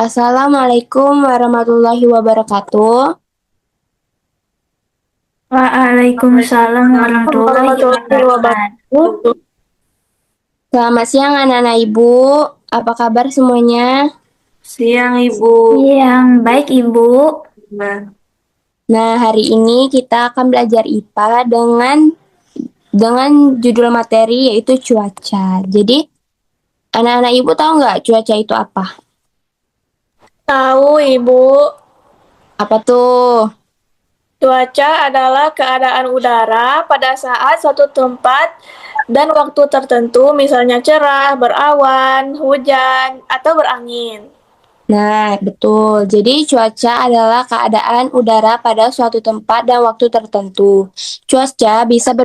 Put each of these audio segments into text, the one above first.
Assalamualaikum warahmatullahi wabarakatuh. Waalaikumsalam warahmatullahi Warahmatullahi wabarakatuh. wabarakatuh. Selamat siang anak-anak ibu. Apa kabar semuanya? Siang Ibu. Siang baik Ibu. Nah, hari ini kita akan belajar IPA dengan judul materi yaitu cuaca. Jadi, anak-anak ibu tahu nggak cuaca itu apa? Tahu, Ibu. Apa tuh? Cuaca adalah keadaan udara pada saat suatu tempat dan waktu tertentu, misalnya cerah, berawan, hujan, atau berangin. Nah, betul. Jadi, cuaca adalah keadaan udara pada suatu tempat dan waktu tertentu. Cuaca bisa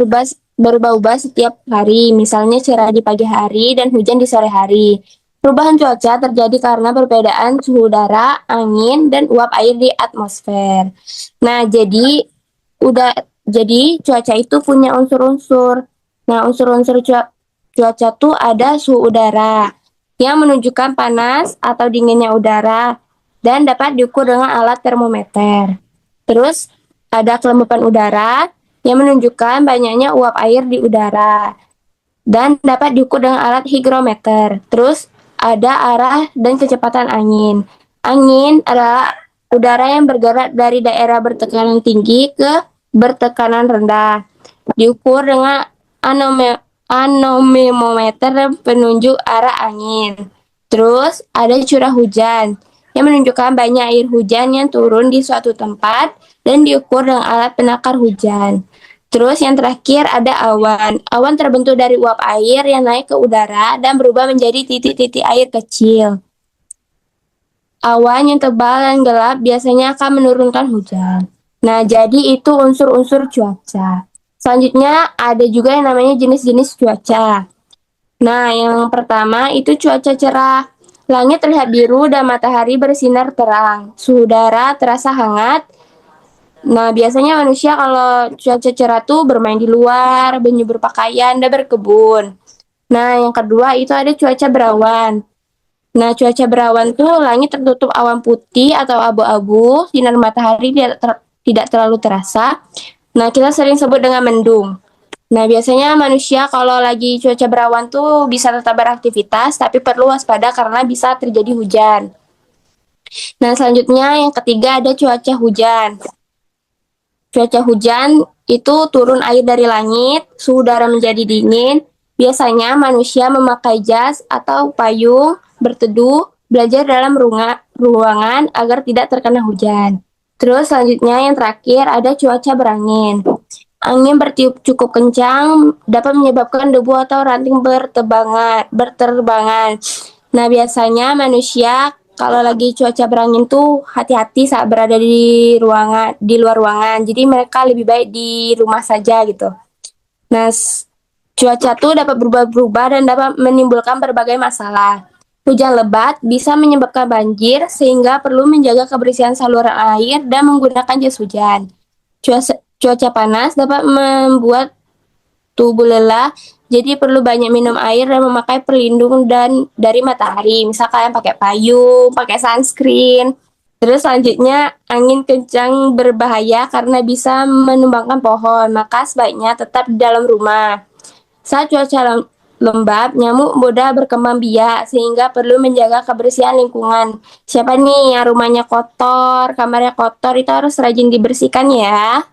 berubah-ubah setiap hari, misalnya cerah di pagi hari dan hujan di sore hari. Perubahan cuaca terjadi karena perbedaan suhu udara, angin, dan uap air di atmosfer. Nah, jadi cuaca itu punya unsur-unsur. Nah, unsur-unsur cuaca tuh ada suhu udara yang menunjukkan panas atau dinginnya udara dan dapat diukur dengan alat termometer. Terus ada kelembapan udara yang menunjukkan banyaknya uap air di udara dan dapat diukur dengan alat hygrometer. Terus ada arah dan kecepatan angin. Angin adalah udara yang bergerak dari daerah bertekanan tinggi ke bertekanan rendah. Diukur dengan anemometer penunjuk arah angin. Terus ada curah hujan yang menunjukkan banyak air hujan yang turun di suatu tempat dan diukur dengan alat penakar hujan. Terus yang terakhir ada awan. Awan terbentuk dari uap air yang naik ke udara dan berubah menjadi titik-titik air kecil. Awan yang tebal dan gelap biasanya akan menurunkan hujan. Nah, jadi itu unsur-unsur cuaca. Selanjutnya ada juga yang namanya jenis-jenis cuaca. Nah, yang pertama itu cuaca cerah. Langit terlihat biru dan matahari bersinar terang. Suhu udara terasa hangat. Nah, biasanya manusia kalau cuaca cerah tuh bermain di luar, menyubur pakaian, dan berkebun. Nah, yang kedua itu ada cuaca berawan. Nah, cuaca berawan tuh langit tertutup awan putih atau abu-abu, sinar matahari tidak terlalu terasa. Nah, kita sering sebut dengan mendung. Nah, biasanya manusia kalau lagi cuaca berawan tuh bisa tetap beraktivitas, tapi perlu waspada karena bisa terjadi hujan. Nah, selanjutnya yang ketiga ada cuaca hujan. Cuaca hujan itu turun air dari langit, suhu udara menjadi dingin. Biasanya manusia memakai jas atau payung, berteduh, belajar dalam ruangan agar tidak terkena hujan. Terus selanjutnya yang terakhir ada cuaca berangin. Angin bertiup cukup kencang dapat menyebabkan debu atau ranting berterbangan. Nah, biasanya manusia kalau lagi cuaca berangin tuh hati-hati saat berada di luar ruangan. Jadi mereka lebih baik di rumah saja gitu. Nah, cuaca tuh dapat berubah-ubah dan dapat menimbulkan berbagai masalah. Hujan lebat bisa menyebabkan banjir sehingga perlu menjaga kebersihan saluran air dan menggunakan jas hujan. Cuaca panas dapat membuat tubuh lelah, jadi perlu banyak minum air dan memakai pelindung dan dari matahari. Misal kalian pakai payung, pakai sunscreen. Terus selanjutnya angin kencang berbahaya karena bisa menumbangkan pohon, maka sebaiknya tetap di dalam rumah. Saat cuaca lembab, nyamuk mudah berkembang biak sehingga perlu menjaga kebersihan lingkungan. Siapa nih yang rumahnya kotor, kamarnya kotor itu harus rajin dibersihkan ya.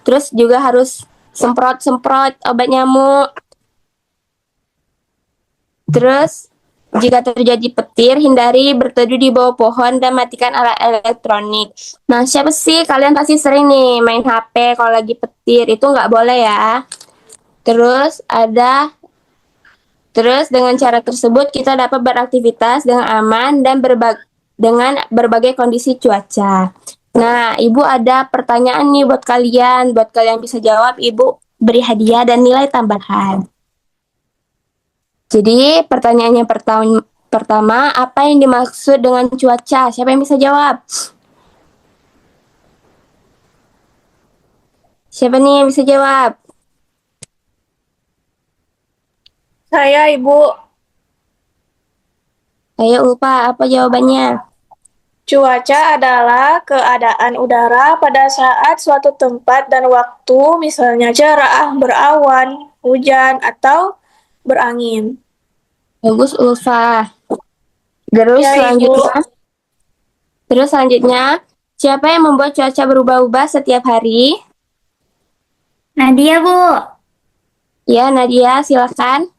Terus juga harus semprot-semprot obat nyamuk. Terus jika terjadi petir, hindari berteduh di bawah pohon dan matikan alat elektronik. Nah, siapa sih kalian pasti sering nih main HP kalau lagi petir, itu nggak boleh ya. Terus dengan cara tersebut kita dapat beraktivitas dengan aman dan dengan berbagai kondisi cuaca. Nah, Ibu ada pertanyaan nih buat kalian. Buat kalian bisa jawab, Ibu beri hadiah dan nilai tambahan. Jadi, pertanyaannya pertama, apa yang dimaksud dengan cuaca? Siapa yang bisa jawab? Siapa nih yang bisa jawab? Saya, Ibu. Ayo, lupa apa jawabannya? Cuaca adalah keadaan udara pada saat suatu tempat dan waktu, misalnya cerah, berawan, hujan, atau berangin. Bagus, Ulfa. Terus Ya, Ibu. selanjutnya, siapa yang membuat cuaca berubah-ubah setiap hari? Nadia, Bu. Ya, Nadia, silakan.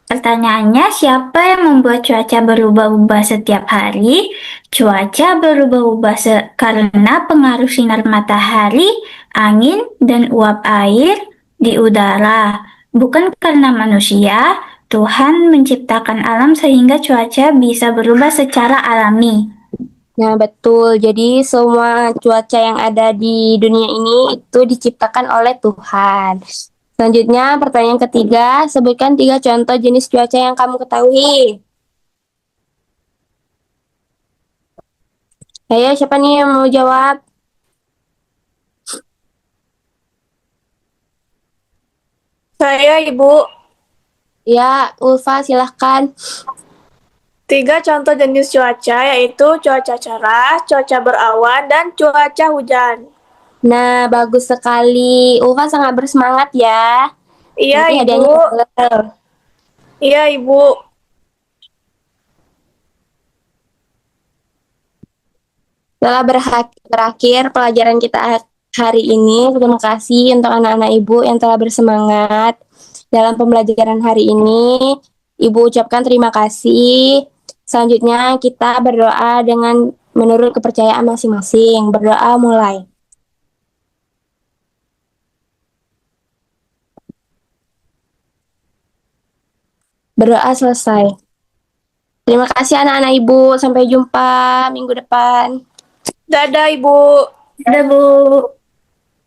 Pertanyaannya, siapa yang membuat cuaca berubah-ubah setiap hari? Cuaca berubah-ubah karena pengaruh sinar matahari, angin, dan uap air di udara. Bukan karena manusia, Tuhan menciptakan alam sehingga cuaca bisa berubah secara alami. Nah, betul. Jadi, semua cuaca yang ada di dunia ini itu diciptakan oleh Tuhan. Selanjutnya, pertanyaan ketiga, sebutkan 3 contoh jenis cuaca yang kamu ketahui. Ayo, siapa nih yang mau jawab? Saya, Ibu. Ya, Ulfa, silahkan. 3 contoh jenis cuaca yaitu cuaca cerah, cuaca berawan, dan cuaca hujan. Nah, bagus sekali. Ulfa sangat bersemangat ya. Iya, Nanti Ibu. hadiahnya double. Iya, Ibu. Setelah berakhir pelajaran kita hari ini, terima kasih untuk anak-anak Ibu yang telah bersemangat dalam pembelajaran hari ini. Ibu ucapkan terima kasih. Selanjutnya kita berdoa dengan menurut kepercayaan masing-masing. Berdoa mulai. Berdoa selesai. Terima kasih anak-anak Ibu. Sampai jumpa minggu depan. Dadah, Ibu. Ada, Bu.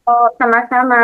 Oh, sama-sama.